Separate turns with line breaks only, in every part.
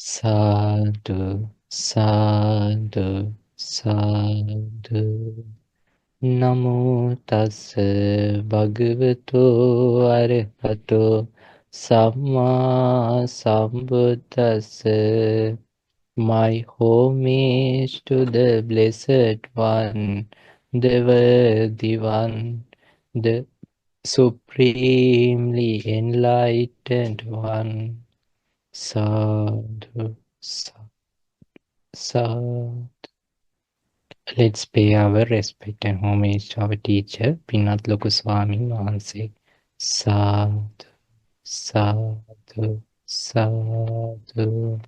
Sadhu, sadhu, sadhu. Namo tassa bhagavato arahato samma sambuddhassa. My homage to the Blessed One, the Worthy One, the Supremely Enlightened One. Sadhu, sadhu. Let's pay our respect and homage to our teacher, Pinat Loku Swamin Wahanse. Sadhu, sadhu, sadhu.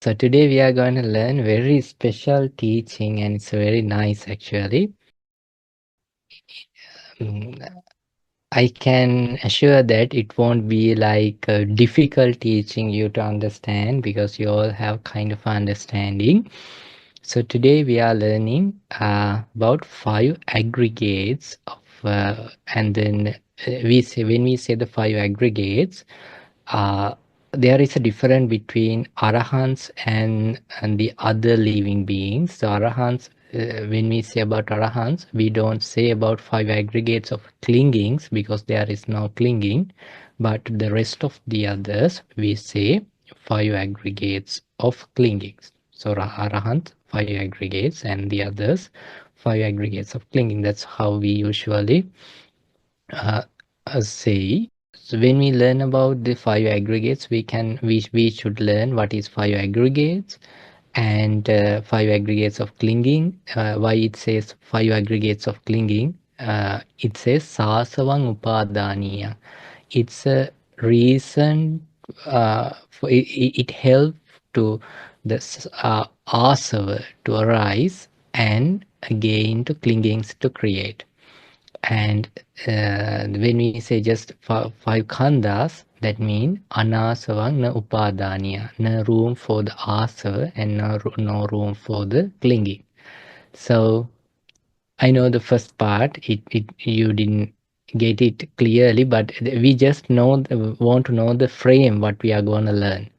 So today we are going to learn very special teaching, and it's very nice actually. I can assure that it won't be like difficult teaching you to understand because you all have kind of understanding. So today we are learning about 5 aggregates of, and then we say when we say the 5 aggregates, uh, there is a difference between arahants and the other living beings. So arahants, when we say about arahants, we don't say about 5 aggregates of clingings because there is no clinging, but the rest of the others we say 5 aggregates of clingings. So arahant 5 aggregates and the others 5 aggregates of clinging. That's how we usually uh, say. So when we learn about the 5 aggregates, we should learn what is 5 aggregates and 5 aggregates of clinging. Why it says 5 aggregates of clinging? It says sasavang upadaniya. It's a reason for it helps to the asava to arise and again to clingings to create. And when we say just 5 khandas, that means anasavang na upadaniya, no room for the asava and no room for the clinging. So I know the first part, it you didn't get it clearly, but we just want to know the frame what we are going to learn.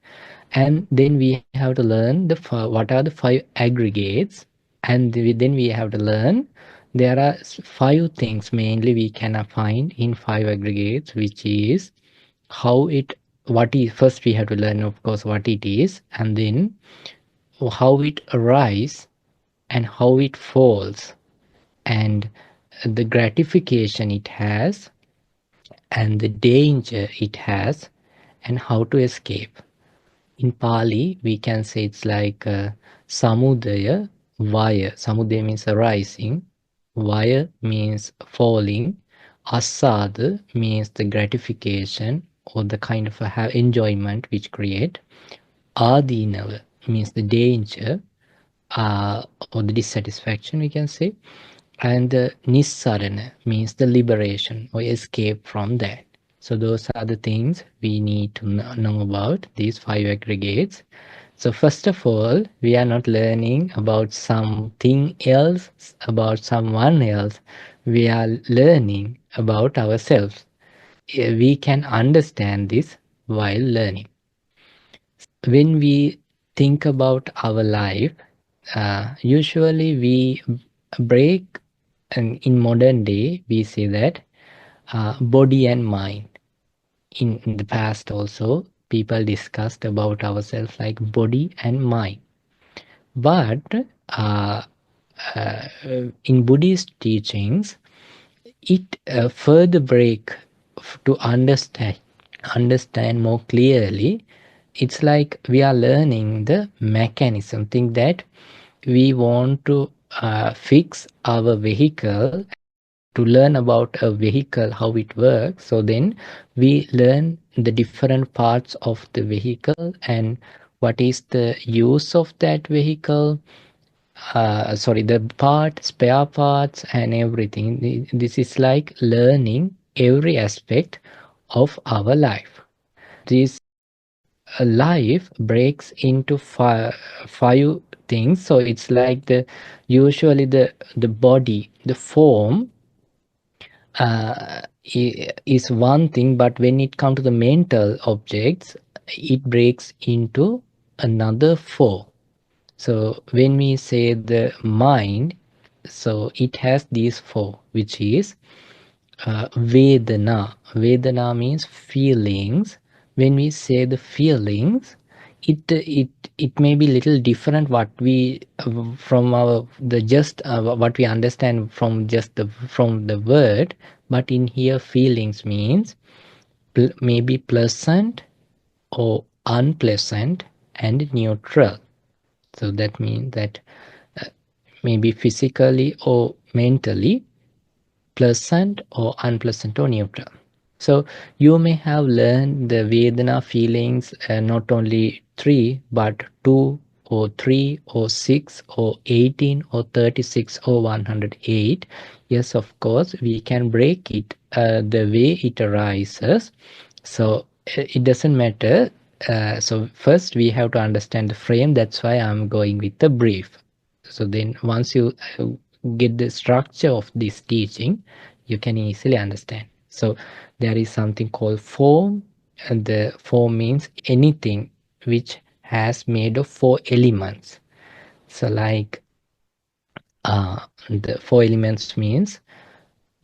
And then we have to learn what are the 5 aggregates, and then we have to learn there are 5 things mainly we can find in 5 aggregates, which is how it what is first we have to learn of course what it is, and then how it arises and how it falls, and the gratification it has and the danger it has and how to escape. In Pali, we can say it's like Samudaya Vaya. Samudaya means arising, Vaya means falling, Asad means the gratification or the kind of a enjoyment which create, Adinava means the danger or the dissatisfaction, we can say, and Nissarana means the liberation or escape from that. So those are the things we need to know about these 5 aggregates. So first of all, we are not learning about something else, about someone else. We are learning about ourselves. We can understand this while learning. When we think about our life, usually we break, and in modern day, we say that body and mind. In the past also, people discussed about ourselves like body and mind. But uh, uh, in Buddhist teachings, it further break to understand more clearly. It's like we are learning the mechanism, thing that we want to fix our vehicle, to learn about a vehicle, how it works. So then we learn the different parts of the vehicle and what is the use of that vehicle, the spare parts and everything. This is like learning every aspect of our life. This life breaks into five things. So it's like usually the body, the form is one thing, but when it comes to the mental objects, it breaks into another four. So when we say the mind, so it has these four, which is Vedana. Vedana means feelings. When we say the feelings, it may be little different what we from our the just what we understand from just the from the word, but in here feelings means maybe pleasant or unpleasant and neutral. So that means that uh, maybe physically or mentally pleasant or unpleasant or neutral. So you may have learned the Vedana feelings not only three but two or three or six or 18 or 36 or 108. Yes, of course, we can break it the way it arises. So it doesn't matter. So first we have to understand the frame. That's why I'm going with the brief. So then once you get the structure of this teaching, you can easily understand. So there is something called form, and the form means anything which has made of four elements. So like the four elements means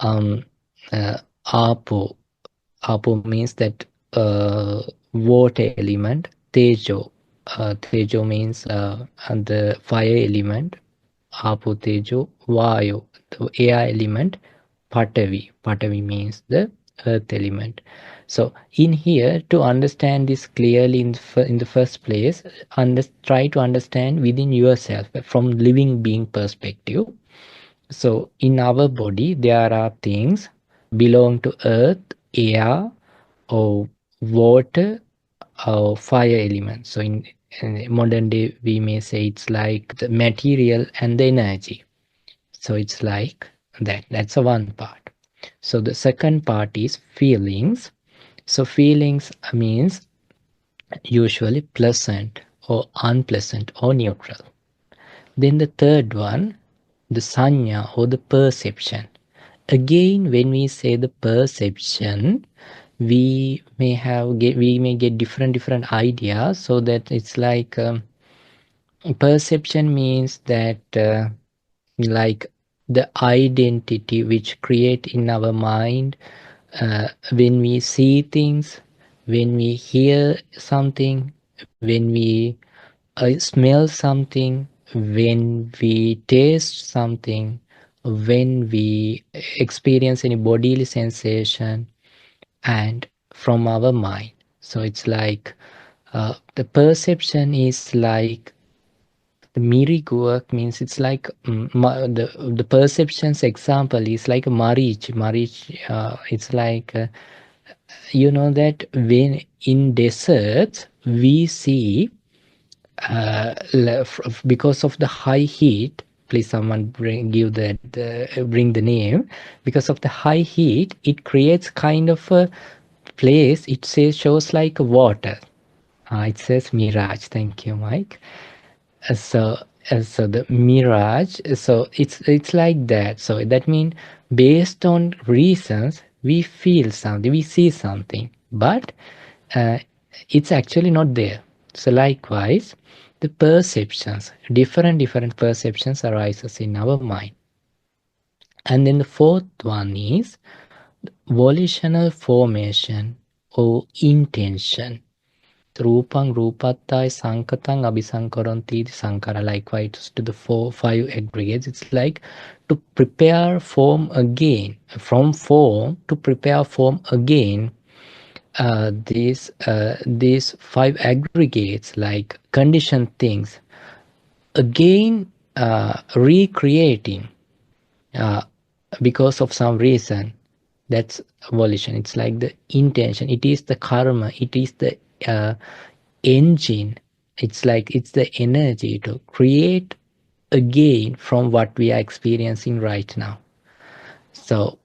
um, uh, apo. Apo means that water element. Tejo. Tejo means and the fire element. Apo Tejo. Vayu, the air element. Patavi. Patavi means the earth element. So in here, to understand this clearly in the first place, try to understand within yourself from living being perspective. So in our body, there are things belong to earth, air, or water, or fire element. So in modern day, we may say it's like the material and the energy. So it's like that. That's the one part. So the second part is feelings. So feelings means usually pleasant or unpleasant or neutral. Then the third one, the sanya or the perception. Again, when we say the perception, we may get different ideas. So that it's like perception means that like the identity which create in our mind when we see things, when we hear something, when we smell something, when we taste something, when we experience any bodily sensation, and from our mind. So it's like the perception is like the merry-go means it's like the perceptions example is like a marich. Marich, it's like you know that when in deserts we see because of the high heat, please someone bring the name. Because of the high heat, it creates kind of a place, it says shows like water. It says mirage. Thank you, Mike. So the mirage, so it's like that. So that means based on reasons we feel something, we see something, but uh, it's actually not there. So likewise, the perceptions, different perceptions arises in our mind. And then the fourth one is volitional formation or intention. Rupang Rupatai Sankatang Abhisankaranti Sankara, likewise to the five aggregates. It's like to prepare form again, from form to prepare form again. These five aggregates like conditioned things again recreating uh, because of some reason. That's volition. It's like the intention, it is the karma, it is the uh, engine. It's like it's the energy to create again from what we are experiencing right now. So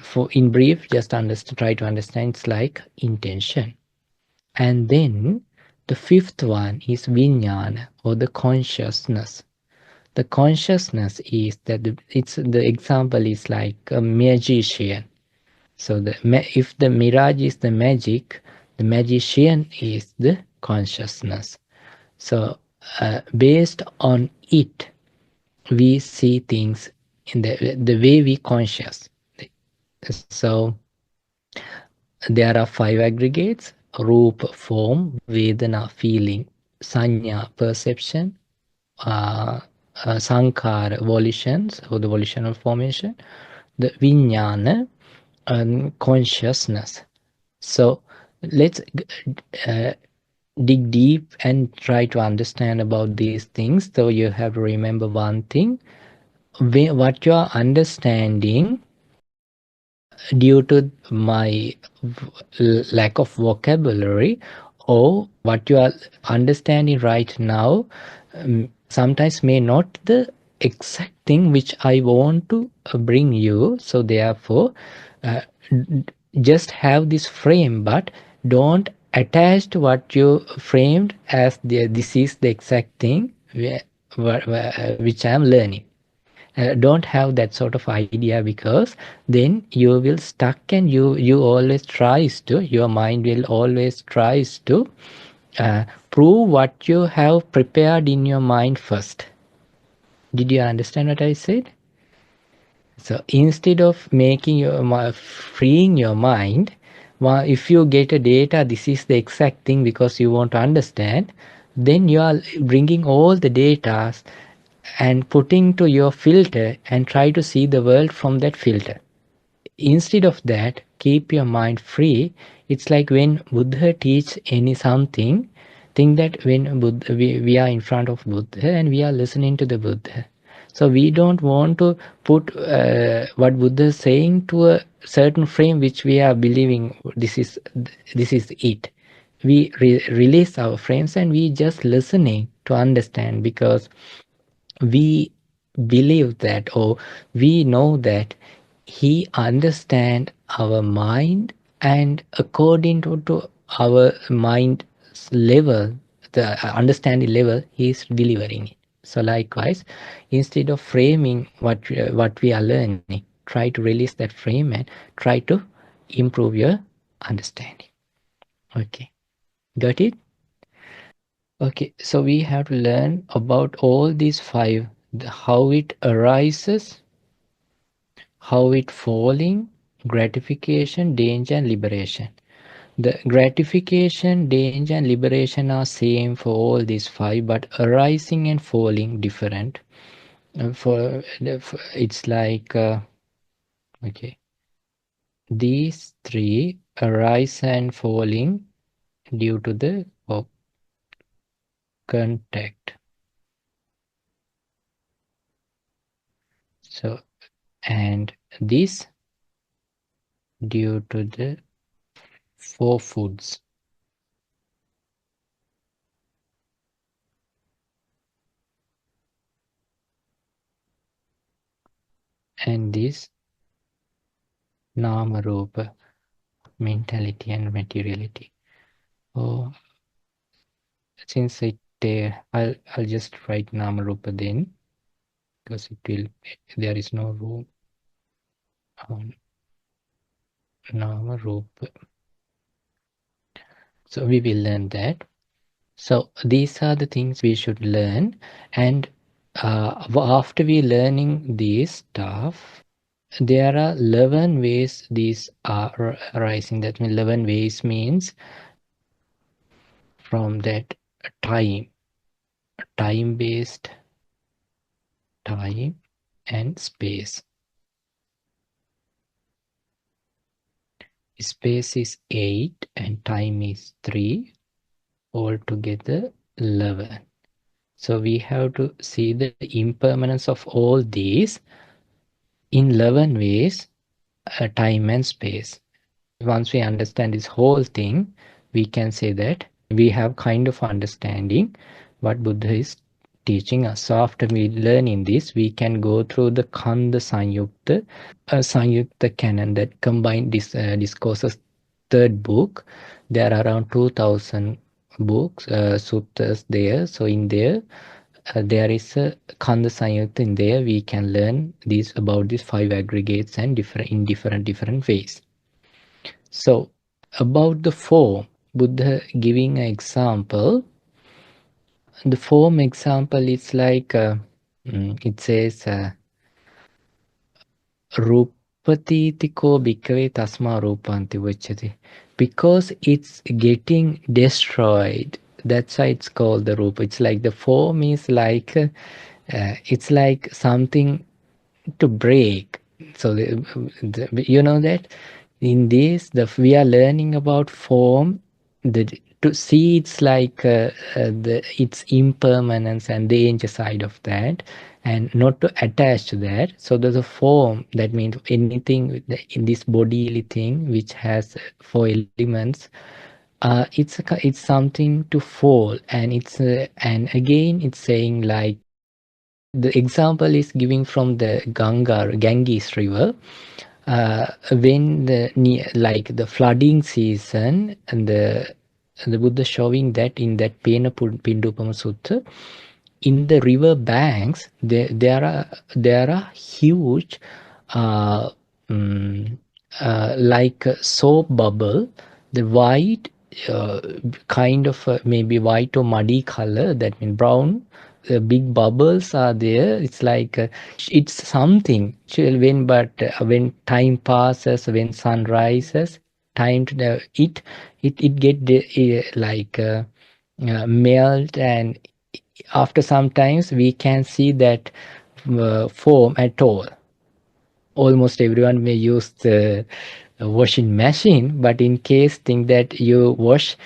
for in brief, just try to understand, it's like intention. And then the fifth one is vijnana or the consciousness. The consciousness is that it's the example is like a magician. So if the mirage is the magic, The magician is the consciousness. So, based on it, we see things in the way we conscious. So, there are five aggregates: Rupa, form; Vedana, feeling; Sanya, perception; uh, Sankhara, volitions, or the volitional formation; the Vijnana, and consciousness. So let's uh, dig deep and try to understand about these things. So you have to remember one thing: what you are understanding due to my lack of vocabulary, or what you are understanding right now sometimes may not the exact thing which I want to bring you. So therefore, uh, just have this frame, but don't attach to what you framed as this is the exact thing which I am learning. Don't have that sort of idea, because then you will stuck, and you always tries to, your mind will always tries to prove what you have prepared in your mind first. Did you understand what I said? So instead of making freeing your mind, if you get a data, this is the exact thing because you want to understand, then you are bringing all the data and putting to your filter and try to see the world from that filter. Instead of that, keep your mind free. It's like when Buddha teach any something, think that when we are in front of Buddha and we are listening to the Buddha. So we don't want to put what Buddha is saying to a certain frame which we are believing this is it. We release our frames and we just listening to understand, because we believe that, or we know that he understand our mind, and according to our mind's level, the understanding level, he is delivering it. So likewise, instead of framing what we are learning, try to release that frame and try to improve your understanding. Okay, got it? Okay, so we have to learn about all these five: how it arises, how it falling, gratification, danger, and liberation. The gratification, danger, and liberation are same for all these five, but arising and falling different. It's like okay, these three arise and falling due to the contact. So, and this due to the four foods, and this nama rupa, mentality and materiality. Oh, since I'll just write nama rupa then, because there is no room on nama rupa. So we will learn that. So these are the things we should learn, and after we learning this stuff, there are 11 ways these are arising. That means 11 ways means from that time, time-based, time and space. Space is 8 and time is 3, altogether 11. So we have to see the impermanence of all these in 11 ways, time and space. Once we understand this whole thing, we can say that we have kind of understanding what Buddha is teaching us. So after we learning this, we can go through the Kanda Sanyukta, Sanyukta canon that combine this discourses third book. There are around 2000 books, suttas there. So in there, there is a Kanda Sanyukta. In there, we can learn these about these five aggregates and different ways. So about the form, Buddha giving an example. The form example is like it says Rupatitiko bhikkhave tasma rupanti vachati. Because it's getting destroyed, that's why it's called the rupa. It's like the form is like it's like something to break. So you know that in this we are learning about form, the to see it's like the its impermanence and the danger side of that, and not to attach to that. So there's a form, that means anything in this bodily thing which has four elements. It's something to fall, and it's and again it's saying like the example is giving from the Ganges river. When like the flooding season, and the Buddha showing that in that Pena Pindupama Sutta, in the river banks there are huge uh, mm, like a soap bubble, the white uh, kind of maybe white or muddy color, that means brown. Big bubbles are there. It's like it's something when, but when time passes, when sun rises, time to it get like melt, and after some times we can see that foam at all. Almost everyone may use the washing machine, but in case think that you wash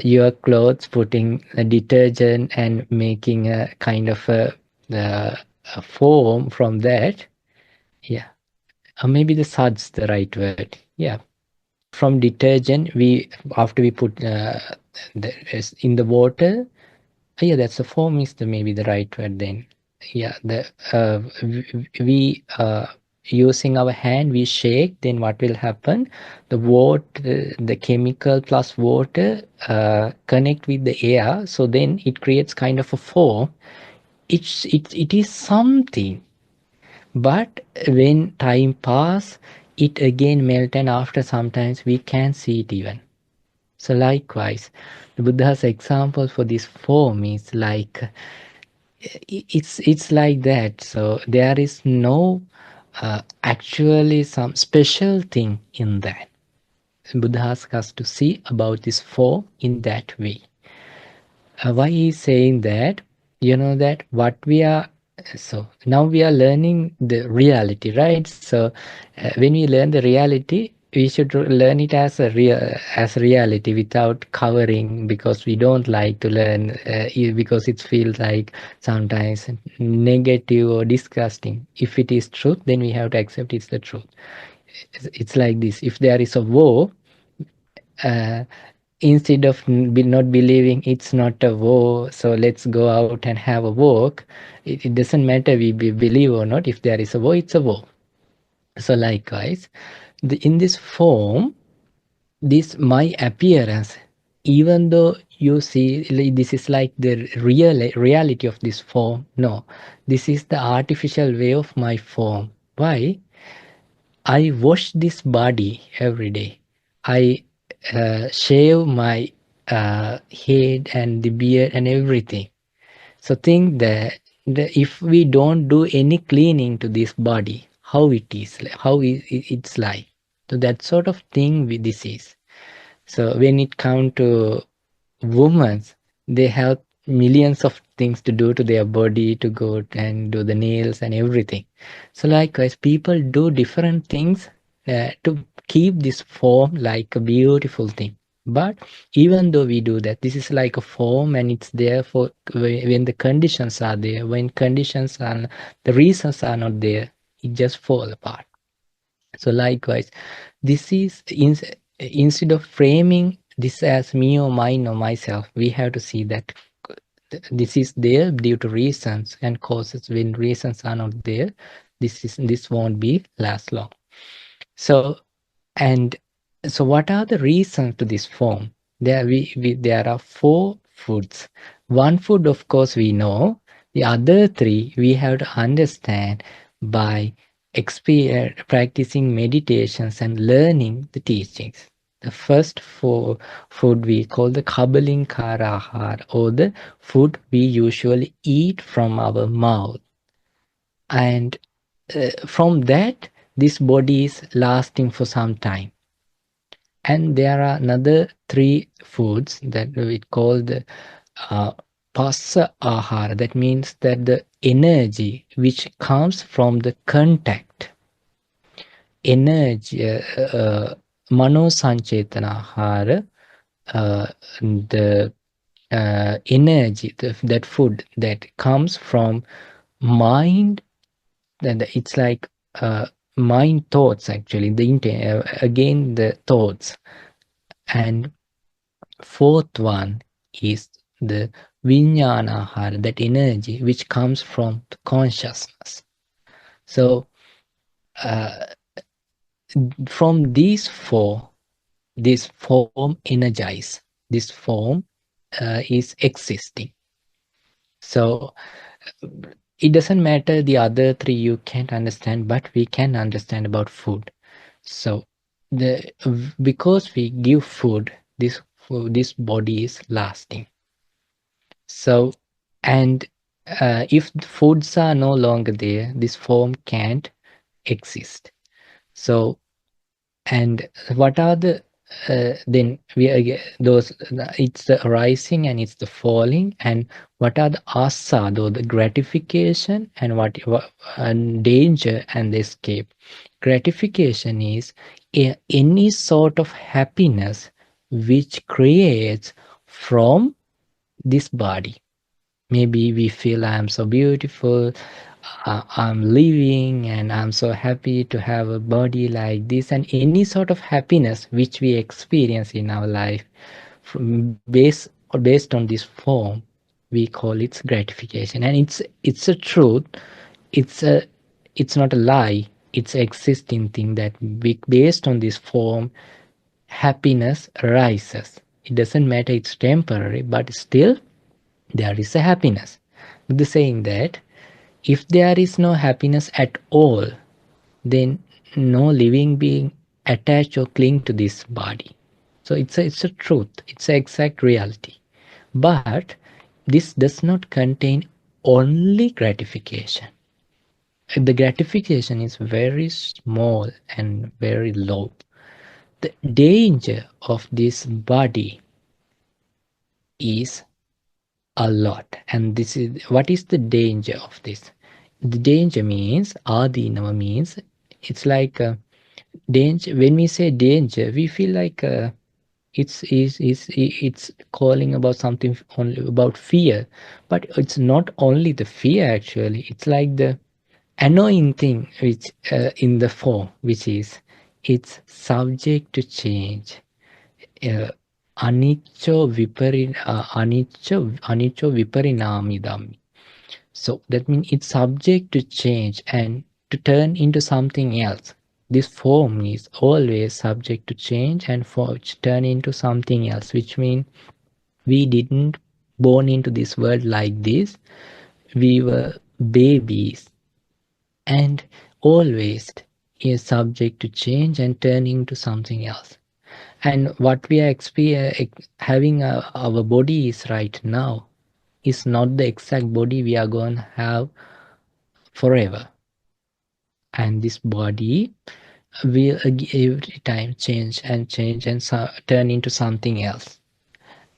your clothes putting a detergent and making a kind of a foam from that. Yeah, or maybe the suds the right word. Yeah, from detergent we, after we put in the water. Yeah, that's the form is the maybe the right word then. Yeah, the we using our hand, we shake, then what will happen? The water, the chemical plus water connect with the air, so then it creates kind of a form. It is something, but when time pass, it again melt, and after sometimes we can see it even. So likewise, the Buddha's example for this form is like it's like that. So there is no actually some special thing in that. Buddha asks us to see about this form in that way. Why he's saying that? You know that what we are, so now we are learning the reality, right? So when we learn the reality, we should learn it as a real, as reality, without covering, because we don't like to learn because it feels like sometimes negative or disgusting. If it is truth, then we have to accept it's the truth. It's like this: if there is a war, uh, instead of not believing it's not a war, so let's go out and have a walk. It doesn't matter we believe or not. If there is a war, it's a war. So likewise, in this form, this my appearance, even though you see this is like the reality of this form, no, this is the artificial way of my form. Why? I wash this body every day. I shave my head and the beard and everything. So think that if we don't do any cleaning to this body, how it is, how it's like. So that sort of thing this is. So when it comes to women, they have millions of things to do to their body, to go and do the nails and everything. So likewise, people do different things to keep this form like a beautiful thing. But even though we do that, this is like a form, and it's there for when the conditions are there. When conditions are, the reasons are not there, it just fall apart. So likewise, this is instead of framing this as me or mine or myself, we have to see that this is there due to reasons and causes. When reasons are not there, this won't be last long. So, and so what are the reasons to this form? There are four foods. One food, of course, we know. The other three we have to understand by practicing meditations and learning the teachings. The first food we call the Kabalinkara Ahar, or the food we usually eat from our mouth. And from that, this body is lasting for some time. And there are another three foods that we call the uh, Pasa Ahar. That means that the energy which comes from the contact, energy, Mano Sanchetana Ahara, the energy, that food that comes from mind, then it's like mind thoughts actually, the intent, again the thoughts. And fourth one is the Vijnanahara, that energy which comes from the consciousness. So uh, from these four, this form energize, this form is existing. So it doesn't matter the other three you can't understand, but we can understand about food. So the because we give food, this body is lasting. So and if the foods are no longer there, this form can't exist. So and what are the then we are those, it's the arising and it's the falling, and what are the asa, though the gratification, and and danger and the escape. Gratification is any sort of happiness which creates from this body. Maybe we feel I am so beautiful, I'm living, and I'm so happy to have a body like this, and any sort of happiness which we experience in our life based on this form, we call it gratification. And it's a truth. It's not a lie. It's an existing thing that based on this form, happiness arises. It doesn't matter, it's temporary, but still there is a happiness. With the saying that if there is no happiness at all, then no living being attach or cling to this body. So it's a truth, it's an exact reality. But this does not contain only gratification. The gratification is very small and very low. The danger of this body is a lot. And this is what is the danger of this. The danger means adinava means, it's like danger. When we say danger, we feel like it's calling about something only about fear, but it's not only the fear actually. It's like the annoying thing which in the form, which is it's subject to change. uh, anicco viparinamidam. So that means it's subject to change and to turn into something else. This form is always subject to change and for turn into something else, which means we didn't born into this world like this. We were babies, and always is subject to change and turn into something else. And what we are having our body is right now is not the exact body we are going to have forever. And this body will every time change and turn into something else.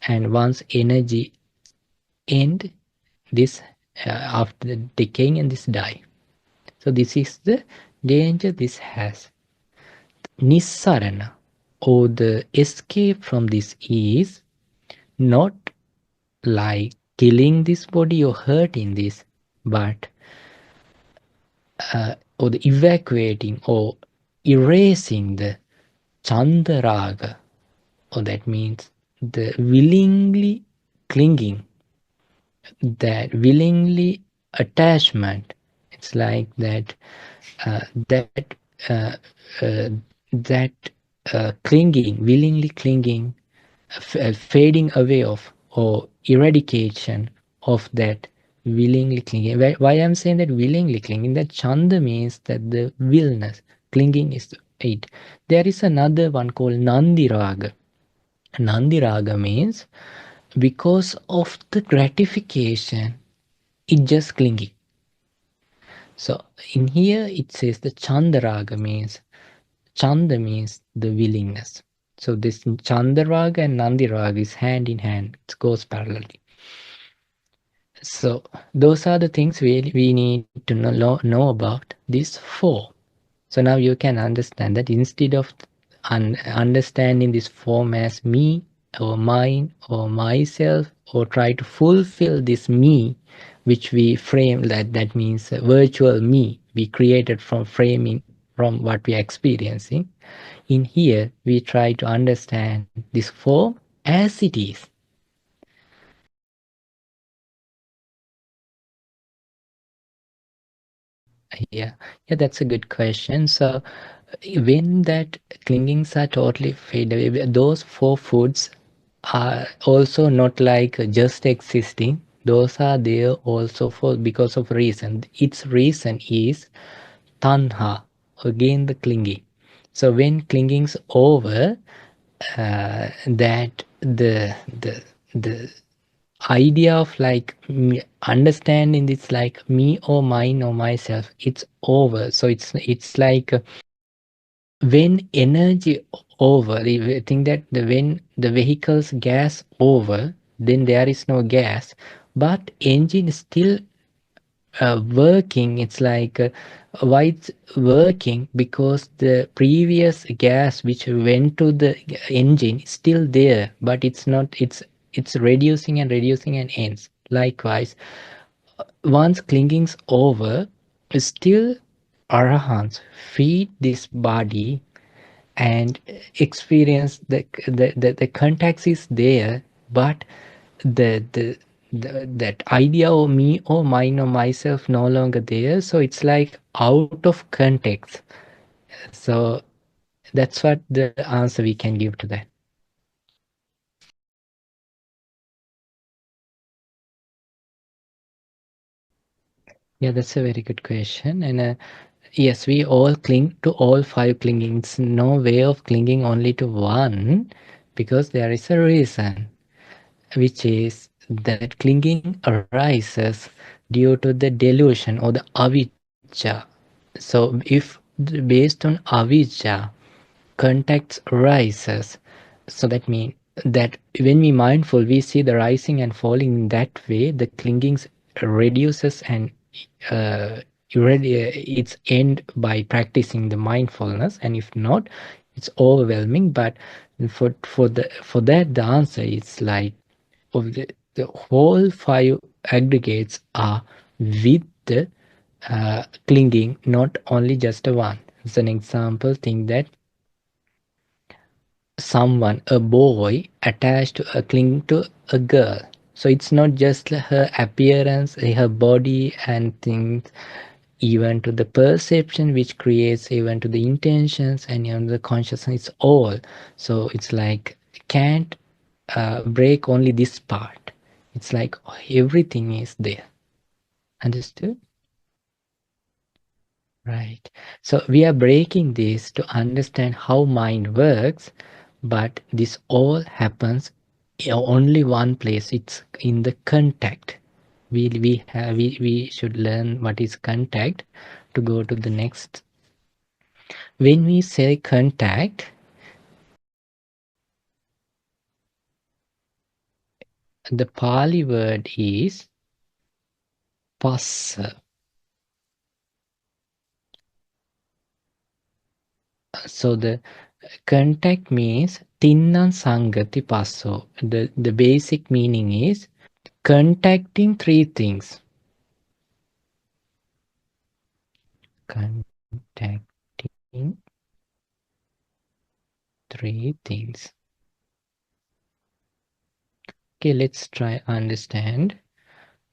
And once energy end, this after the decaying and this die. So this is the danger this has. Nissarana, or the escape from this, is not like killing this body or hurting this, but or the evacuating or erasing the chandaraga, or that means the willingly clinging, that willingly attachment. It's like that uh, that uh, uh, that clinging, willingly clinging, fading away of or eradication of that willingly clinging. Why I'm saying that willingly clinging, that chanda means that the willness, clinging is 8. There is another one called Nandi Raga. Nandi Raga means because of the gratification, it just clinging. So in here it says the Chandaraga means Chanda means the willingness. So this Chandaraga and Nandiraga is hand in hand. It goes parallelly. So those are the things we need to know about these four. So now you can understand that instead of understanding this form as me or mine or myself or try to fulfill this me, which we frame that means virtual me we created from framing from what we are experiencing. In here, we try to understand this form as it is. Yeah, yeah, that's a good question. So when that clingings are totally fade away, those four foods are also not like just existing. Those are there also for because of reason. Its reason is tanha, again the clinging. So when clinging's over, that the idea of like understanding this like me or mine or myself, it's over. So it's like when energy over, I think that when the vehicles gas over, then there is no gas, but engine is still working. It's like why it's working, because the previous gas which went to the engine is still there, but it's not, it's reducing and reducing and ends. Likewise, once clinging's over, still arahants feed this body and experience the context is there, but that idea of me or mine or myself no longer there, so it's like out of context. So that's what the answer we can give to that. Yeah, that's a very good question. And yes, we all cling to all five clingings. No way of clinging only to one, because there is a reason, which is that clinging arises due to the delusion or the avijja. So if based on avijja, context arises, so that means that when we mindful, we see the rising and falling in that way, the clingings reduces and it's end by practicing the mindfulness, and if not, it's overwhelming. But for that the answer is like of the whole five aggregates are with the clinging, not only just a one. As an example, think that someone, a boy, attached to a cling to a girl. So it's not just her appearance, her body and things, even to the perception which creates, even to the intentions and even the consciousness, all. So it's like can't break only this part. It's like everything is there. Understood? Right. So we are breaking this to understand how mind works, but this all happens in only one place. It's in the contact. We should learn what is contact to go to the next. When we say contact, the Pali word is passa. So the contact means tinnan sangati passo. The basic meaning is contacting three things. Contacting three things. Okay, let's try understand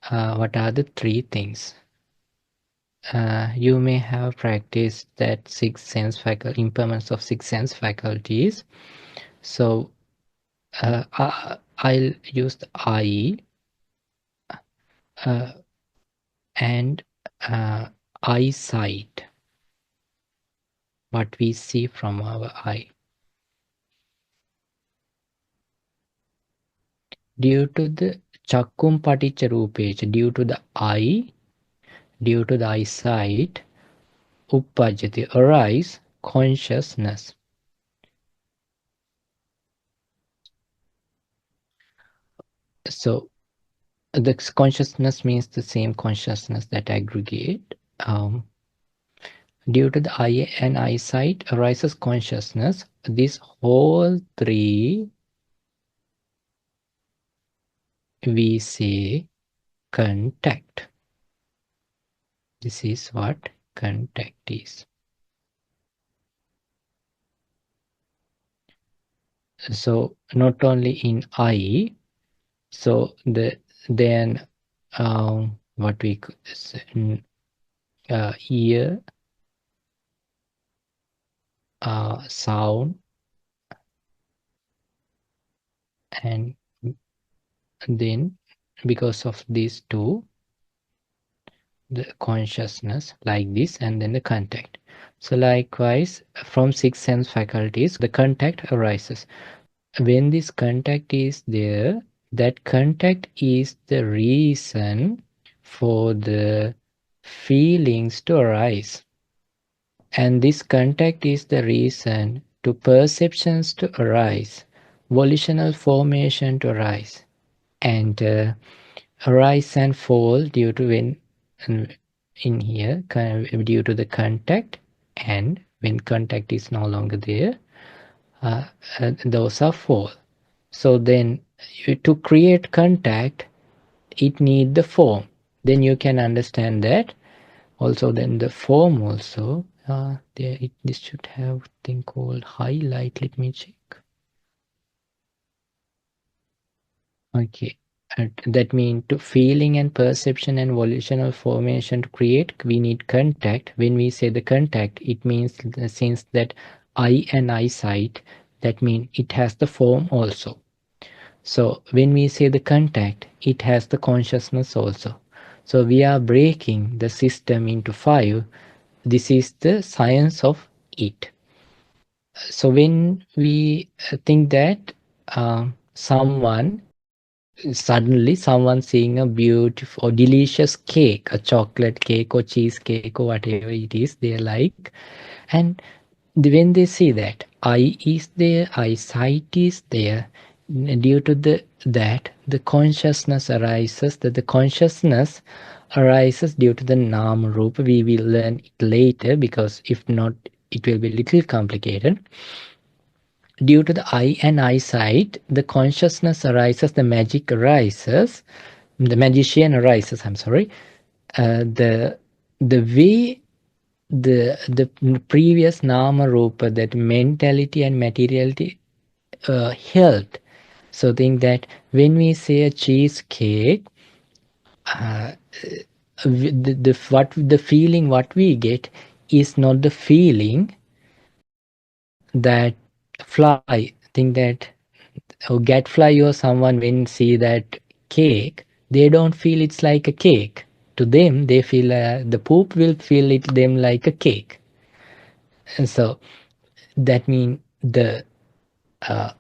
what are the three things. You may have practiced that six sense faculty, impermanence of six sense faculties. So I'll use the I uh, and eyesight. what we see from our eye. Due to the chakkum paticca rupecha, due to the eyesight, uppajjati, arise consciousness. So the consciousness means the same consciousness that aggregate. Due to the eye and eyesight arises consciousness. These whole three we say contact. This is what contact is. So not only in eye, so then what we say, ear, sound, and then because of these two, the consciousness like this, and then the contact. So likewise, from six sense faculties, the contact arises. When this contact is there, that contact is the reason for the feelings to arise. And this contact is the reason to perceptions to arise, volitional formation to arise, and arise and fall due to when in here due to the contact, and when contact is no longer there, those are fall. So then to create contact, it need the form. Then you can understand that. Also then the form also, this should have thing called highlight. Let me check. Okay. That means to feeling and perception and volitional formation to create, we need contact. When we say the contact, it means since that eye and eyesight, that means it has the form also. So when we say the contact, it has the consciousness also. So we are breaking the system into five. This is the science of it. So when we think that suddenly someone seeing a beautiful or delicious cake, a chocolate cake or cheesecake or whatever it is they like, and when they see that eye is there, eyesight is there, due to that the consciousness arises. That the consciousness arises due to the nama rupa. We will learn it later, because if not it will be little complicated. Due to the eye and eyesight, the consciousness arises, the magic arises, the magician arises, I'm sorry. The way the previous nama rupa, that mentality and materiality helped. So think that when we say a cheesecake, the feeling what we get is not the feeling that fly. Think that or gadfly or someone when see that cake, they don't feel it's like a cake. To them, they feel the poop will feel it them like a cake. And so that means the uh,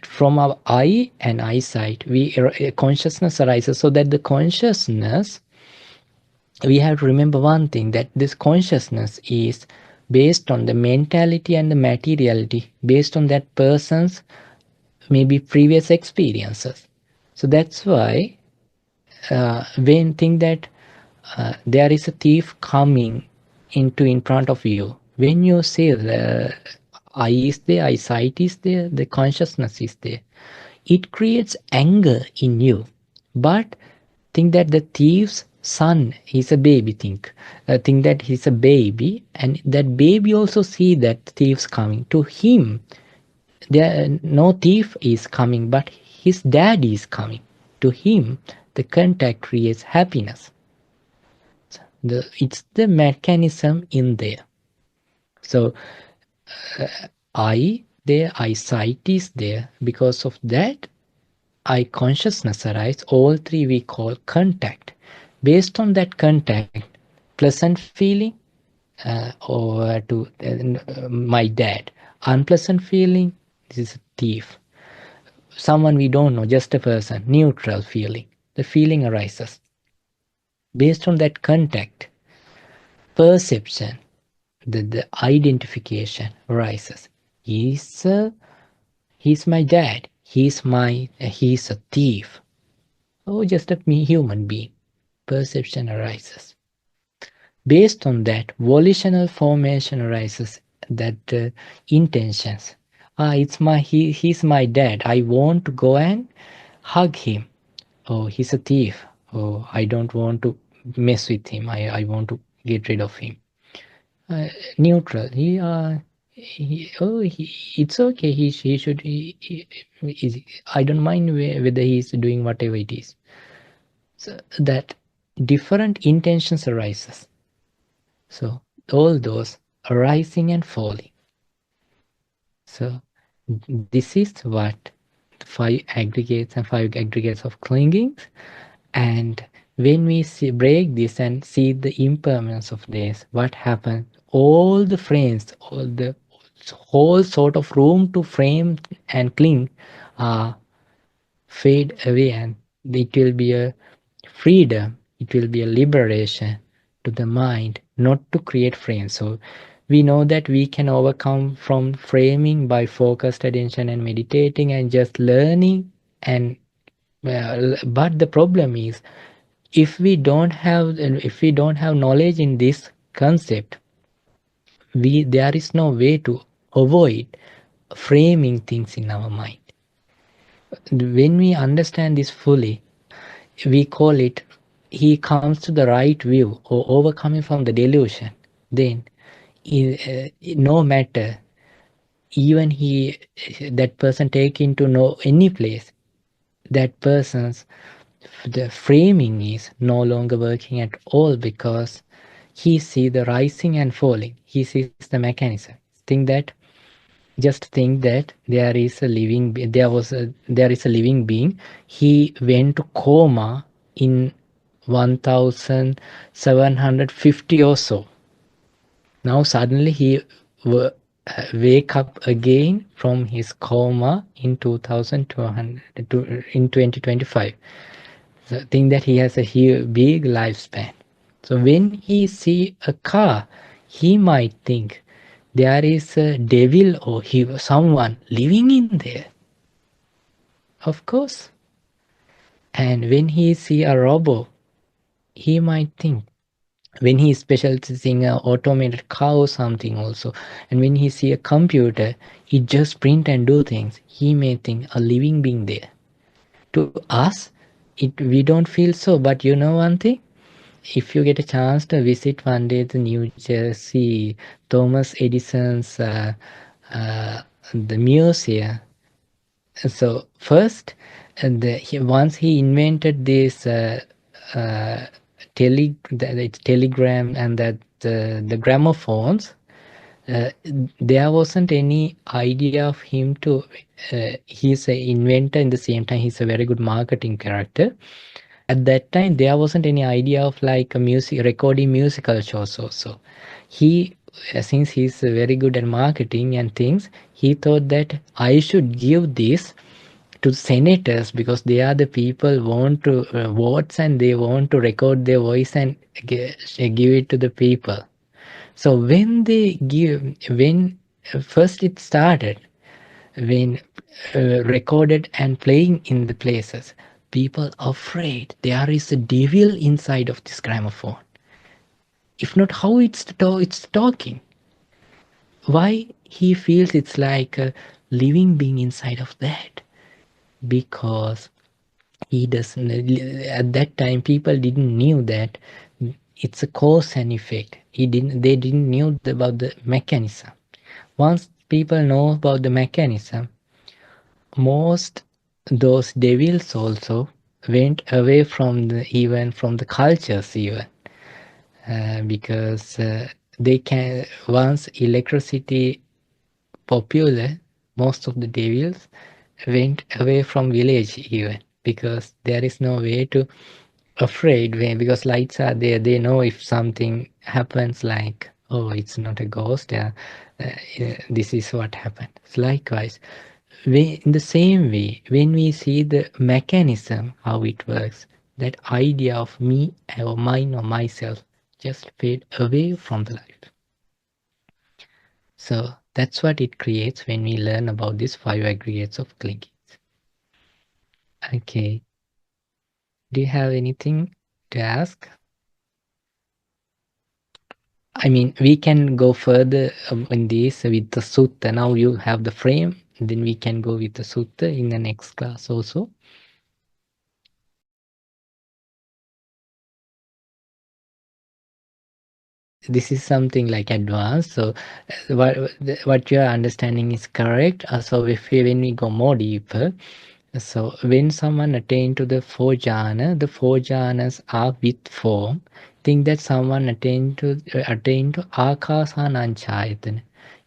from our eye and eyesight, we consciousness arises. So that the consciousness, we have to remember one thing, that this consciousness is based on the mentality and the materiality, based on that person's maybe previous experiences. So that's why when think that there is a thief coming in front of you, when you say the eye is there, eyesight is there, the consciousness is there, it creates anger in you. But think that the thief's son is a baby, think that he's a baby, and that baby also see that thieves coming to him. There no thief is coming, but his dad is coming. To him, the contact creates happiness. It's the mechanism in there. So eye there, eyesight is there. Because of that, eye consciousness arises. All three we call contact. Based on that contact, pleasant feeling, over to my dad. Unpleasant feeling, this is a thief. Someone we don't know, just a person, neutral feeling. The feeling arises. Based on that contact, perception, the identification arises. He's, he's my dad. He's a thief. Oh, just a me human being. Perception arises. Based on that, volitional formation arises. That intentions. He's my dad. I want to go and hug him. Oh, he's a thief. Oh, I don't want to mess with him. I want to get rid of him. Neutral. It's okay. He should. I don't mind whether he's doing whatever it is. So that different intentions arises. So all those arising and falling. So this is what five aggregates and five aggregates of clinging. And when we break this and see the impermanence of this, what happens? All the frames, all the whole sort of room to frame and cling fade away, and it will be a freedom, it will be a liberation to the mind not to create frames. So we know that we can overcome from framing by focused attention and meditating and just learning. And well, but the problem is, if we don't have knowledge in this concept, we there is no way to avoid framing things in our mind. When we understand this fully, we call it he comes to the right view or overcoming from the delusion. Then no matter, even he that person take into no any place, that person's the framing is no longer working at all, because he see the rising and falling. He sees the mechanism. Think that there is a there is a living being. He went to coma in 1750 or so. Now suddenly he wake up again from his coma in 2200 in 2025. So think that he has a big lifespan. So when he see a car, he might think there is a devil or someone living in there. Of course. And when he see a robot, he might think, when he is special to seeing an automated car or something also, and when he see a computer, he just print and do things, he may think a living being there. To us, we don't feel so. But you know one thing, if you get a chance to visit one day the New Jersey Thomas Edison's the museum. So first, once he invented this telegram and that the gramophones, there wasn't any idea of him to. He's an inventor in the same time. He's a very good marketing character. At that time there wasn't any idea of like a music recording musical shows also. He since he's very good at marketing and things, he thought that I should give this to senators, because they are the people want to votes, and they want to record their voice and give it to the people. So when first it started, when recorded and playing in the places, people afraid there is a devil inside of this gramophone. If not, how it's talking? Why he feels it's like a living being inside of that? Because he doesn't. At that time, people didn't knew that it's a cause and effect. They didn't knew about the mechanism. Once people know about the mechanism, most those devils also went away from even from the cultures even, because they can, once electricity popular, most of the devils went away from village even, because there is no way to afraid when, because lights are there, they know if something happens like oh, it's not a ghost. This is what happened. So likewise, in the same way, when we see the mechanism, how it works, that idea of me or mine or myself just fade away from the life. So that's what it creates when we learn about these five aggregates of clinging. Okay. Do you have anything to ask? I mean, we can go further in this with the sutta. Now you have the frame, then we can go with the sutta in the next class also. This is something like advanced. So what you are understanding is correct. So when we go more deeper, so when someone attain to the four jhana, the four jhanas are with form. Think that someone attain to akasananchayatana.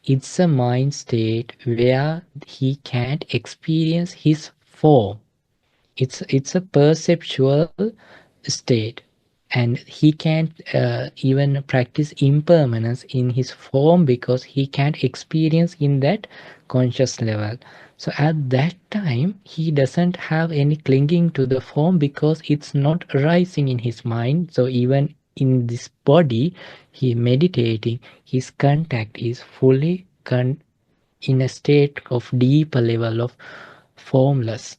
It's a mind state where he can't experience his form. It's a perceptual state, and he can't even practice impermanence in his form because he can't experience in that conscious level. So at that time he doesn't have any clinging to the form because it's not arising in his mind. So even in this body he meditating, his contact is fully in a state of deeper level of formless.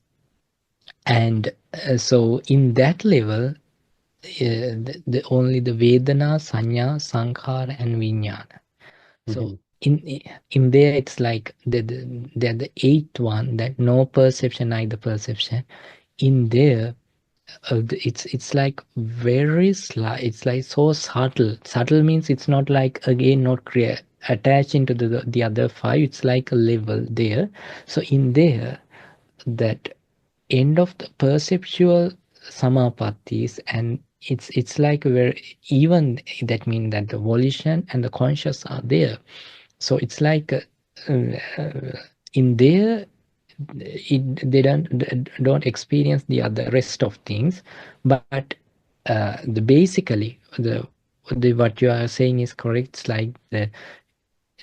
And so in that level, the only the Vedana, Sanya, Sankhara, and Vijnana. So in there, it's like they're the eighth one, that no perception, neither perception. In there, it's like very slight. It's like so subtle. Subtle means it's not like again not attaching to the other five. It's like a level there. So in there, that end of the perceptual samapattis, and it's like where even that means that the volition and the conscious are there. So it's like in there they don't experience the other rest of things, but the basically the what you are saying is correct. It's like the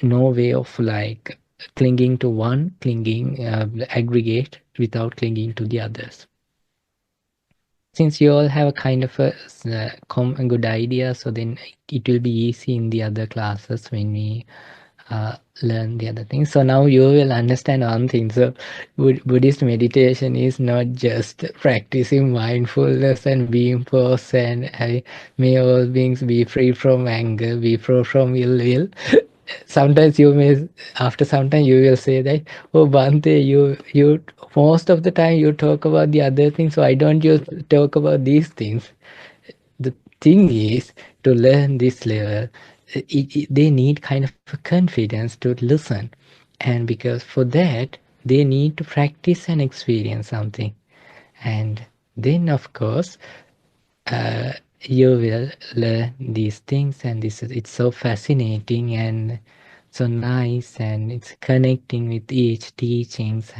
no way of like clinging to one, clinging aggregate without clinging to the others. Since you all have a kind of a good idea, so then it will be easy in the other classes when we learn the other things. So now you will understand one thing. So Buddhist meditation is not just practicing mindfulness and being pause and may all beings be free from anger, be free from ill will. Sometimes you may, after some time you will say that, oh Bante, you most of the time you talk about the other things, so I don't just talk about these things. The thing is, to learn this level, they need kind of a confidence to listen, and because for that they need to practice and experience something, and then of course you will learn these things, and this is it's so fascinating and so nice, and it's connecting with each teachings.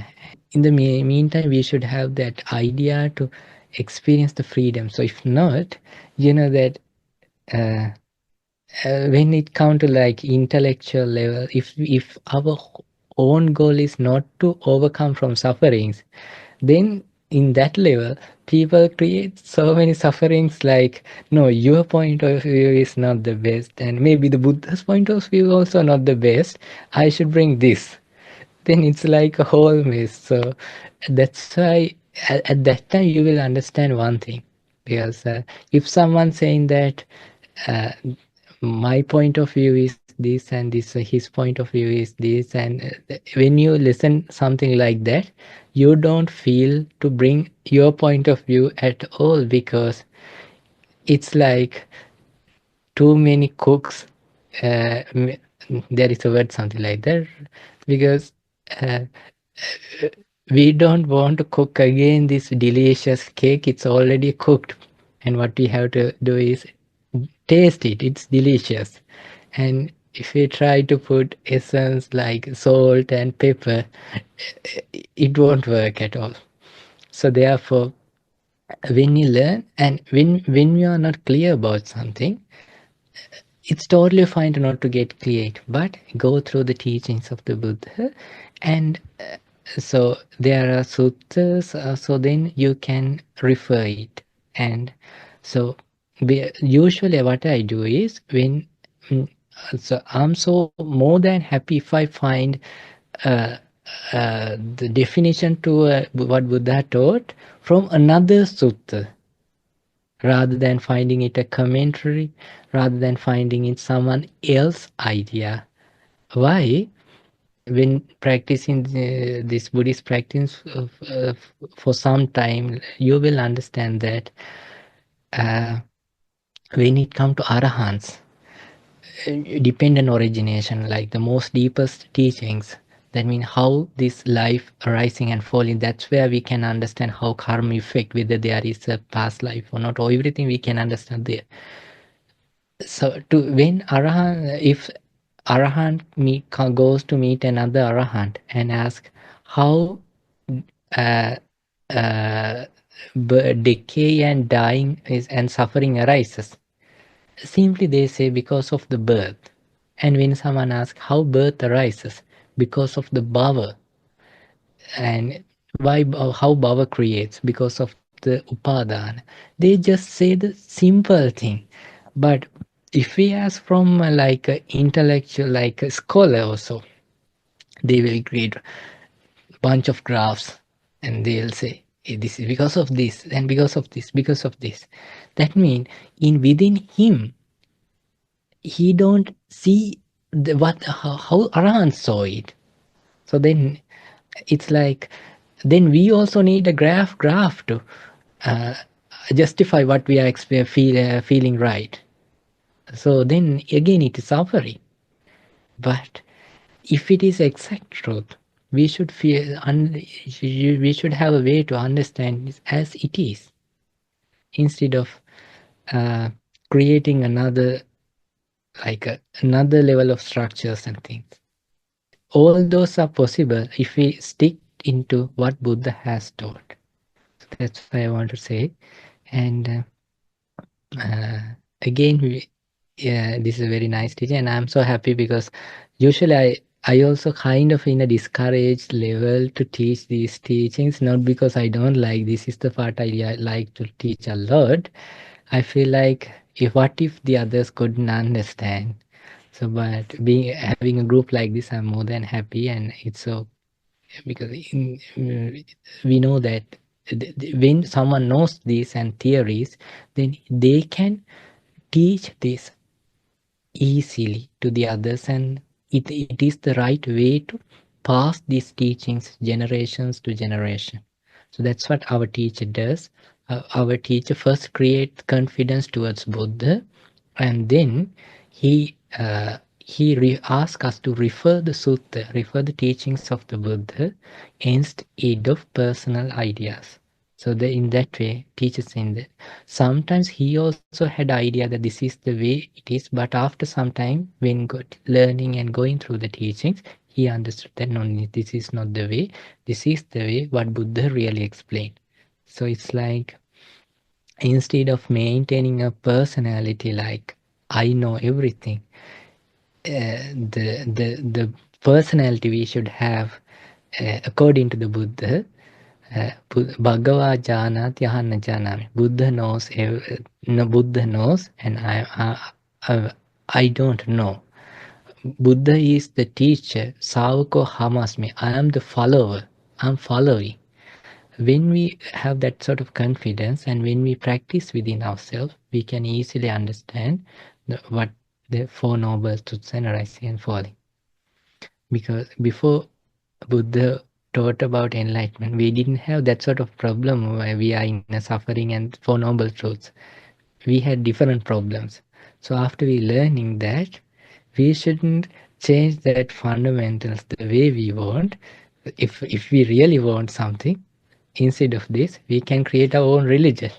In the meantime we should have that idea to experience the freedom. So if not, you know that uh, when it comes to like intellectual level, if our own goal is not to overcome from sufferings, then in that level people create so many sufferings, like no, your point of view is not the best, and maybe the Buddha's point of view also not the best, I should bring this. Then it's like a whole mess. So that's why at that time you will understand one thing, because if someone saying that uh, my point of view is this and this, his point of view is this, and when you listen something like that, you don't feel to bring your point of view at all, because it's like too many cooks. There is a word something like that, because uh, we don't want to cook again this delicious cake. It's already cooked, and what we have to do is taste it. It's delicious. And if we try to put essence like salt and pepper, it won't work at all. So therefore, when you learn and when you are not clear about something, it's totally fine to not to get create, but go through the teachings of the Buddha, and so there are sutras. So then you can refer it, and so usually what I do is when mm, so I'm so more than happy if I find uh, the definition to what Buddha taught from another sutta rather than finding it a commentary, rather than finding it someone else's idea. Why? When practicing this Buddhist practice for some time, you will understand that uh, when it comes to arahants, dependent origination, like the most deepest teachings, that means how this life arising and falling, that's where we can understand how karma effect, whether there is a past life or not, or everything we can understand there. So to when arahant, if arahant goes to meet another arahant and ask how uh, uh, decay and dying is and suffering arises, simply they say because of the birth. And when someone asks how birth arises, because of the bhava, and why how bhava creates, because of the upadana. They just say the simple thing. But if we ask from like a intellectual, like a scholar also, they will create bunch of graphs, and they'll say, "Eh, this is because of this, and because of this, because of this." That means in within him, he don't see what how Arahant saw it. So then it's like, then we also need a graph to uh, justify what we are feeling right. So then again it is suffering. But if it is exact truth, we should we should have a way to understand it as it is, instead of uh, creating another, like another level of structures and things. All those are possible if we stick into what Buddha has taught. So that's why I want to say. And uh, again, yeah, this is a very nice teaching, and I'm so happy because usually I also kind of in a discouraged level to teach these teachings, not because I don't like, this is the part I like to teach a lot. I feel like, if what if the others couldn't understand? So, but being having a group like this, I'm more than happy, and it's so, because we know that when someone knows these and theories, then they can teach this easily to the others, and it is the right way to pass these teachings generations to generation. So that's what our teacher does. Our teacher first creates confidence towards Buddha, and then he asks us to refer the sutta, refer the teachings of the Buddha instead of personal ideas. So in that way, teaches in that. Sometimes he also had idea that this is the way it is, but after some time, when learning and going through the teachings, he understood that no, this is not the way. This is the way what Buddha really explained. So it's like, instead of maintaining a personality like I know everything, the personality we should have, according to the Buddha, Bhagava Janati Ahana Janami. Buddha knows, no, Buddha knows, and I don't know. Buddha is the teacher. Savako Hamasmi. I am the follower. I'm following. When we have that sort of confidence, and when we practice within ourselves, we can easily understand what the Four Noble Truths and arising and falling. Because before Buddha taught about enlightenment, we didn't have that sort of problem where we are in a suffering and Four Noble Truths. We had different problems. So after we learning that, we shouldn't change that fundamentals the way we want. If we really want something, instead of this, we can create our own religion.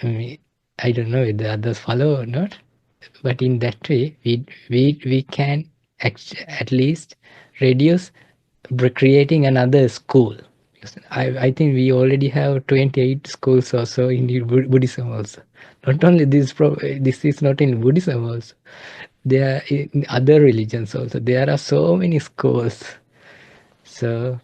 I don't know if the others follow or not, but in that way, we can at least reduce creating another school, I think we already have 28 schools also in the Buddhism also. Not only this, this is not in Buddhism also. There are in other religions also. There are so many schools. So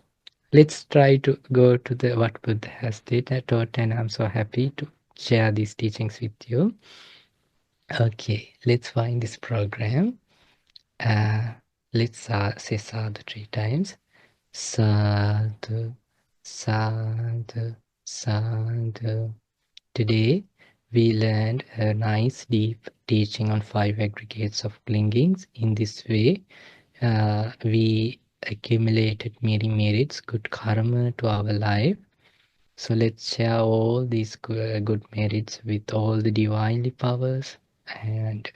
let's try to go to the what Buddha has taught, and I'm so happy to share these teachings with you. Okay, let's find this program. Uh, let's say sadhu 3 times. Sadhu, sadhu, sadhu. Today we learned a nice deep teaching on 5 aggregates of clingings. In this way, we accumulated many merits, good karma to our life. So let's share all these good merits with all the divinely powers, and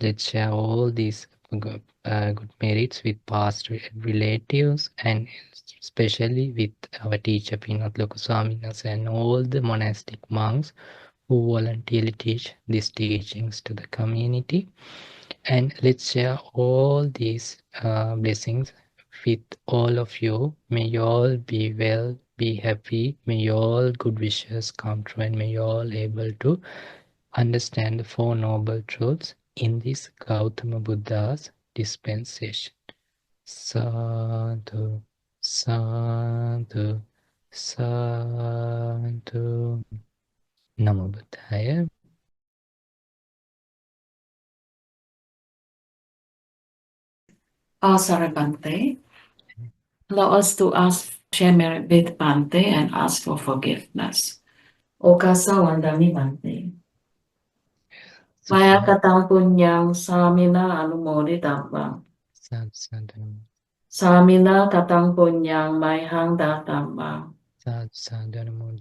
let's share all these good merits with past relatives, and especially with our teacher Pinat Lokaswaminas and all the monastic monks who voluntarily teach these teachings to the community. And let's share all these blessings with all of you. May you all be well, be happy. May you all good wishes come true, and may you all able to understand the 4 noble truths in this Gautama Buddha's dispensation. Sadhu, sadhu, sadhu. Namo Buddhaya.
Sorry, Bante. Allow us to ask share merit with Bante and ask for forgiveness. Okasa wandami Bante. Maya
Sukhima.
katang punyang samina anumodi tambang.
Sadhu, sadhu.
Samina katang punyang maihang datambang.
Sadhu, sadhu. Namo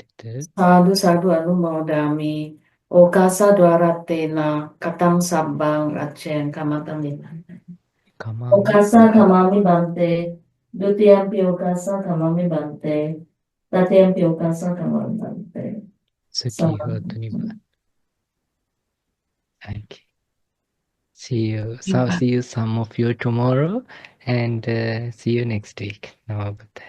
Sadu sadu anumodami. Okasa dwaratena katang sabang rachen kamataminan.
Kamami.
Okasa kamami Bante. Dutiyampi okasa kamami Bante. Tatiyampi okasa kamami Bante.
Sukhi
Sama.
Hotuniba. Okay. See you some of you tomorrow, and see you next week. Namaste.